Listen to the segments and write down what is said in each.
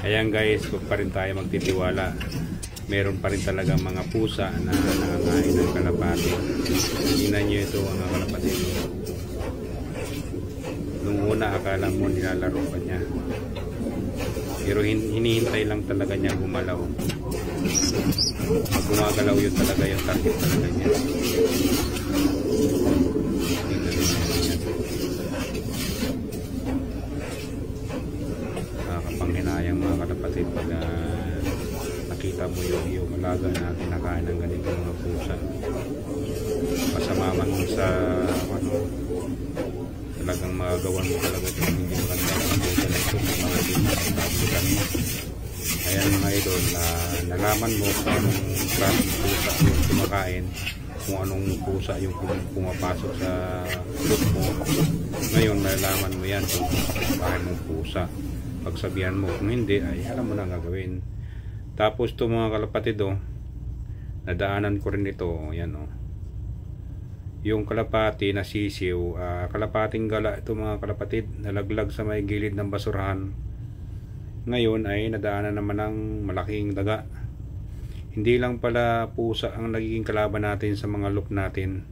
Ayan guys, huwag pa rin tayo magtitiwala. Meron pa rin talaga mga pusa na nangangain ng kalapati. Tingnan nyo ito mga kalapati. Nung una akala mo nilalaro pa niya. Pero hinihintay lang talaga niya gumalaw. Pag gumagalaw yun talaga yung target talaga niya. Nakakapanghinayang mga kalapatid pag nakita mo yung alaga na kinakain ng ganito mga pusa. Masama man sa talagang magagawan mo talaga ito hindi maganda ang pusa na ito ng mga dito mo. Ayan mga idol, nalaman mo kung anong klaseng pusa yung kumakain, kung anong pusa yung pumapasok sa loop mo. Ngayon nalaman mo yan kung kumakain mong pusa. Pagsabihan mo, kung hindi ay alam mo na ang gagawin. Tapos ito mga kalapatid, nadaanan ko rin ito, yan yung kalapati na sisiw, kalapating gala ito mga kalapatid, nalaglag sa may gilid ng basurahan. Ngayon ay nadaanan naman ng malaking daga. Hindi lang pala pusa ang nagiging kalaban natin sa mga loop natin.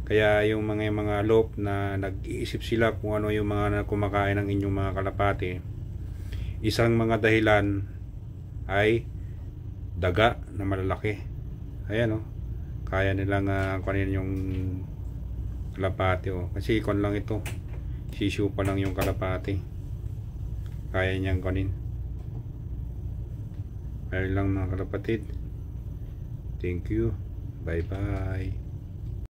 Kaya yung mga loop na nag-iisip sila kung ano yung mga kumakain ng inyong mga kalapati, isang mga dahilan ay daga na malalaki. Ayan kaya nilang kunin yung kalapati kasi ikon lang ito, sisiw pa lang yung kalapati, kaya niyang kunin. Kaya lang mga kalapatid. Thank you, bye bye.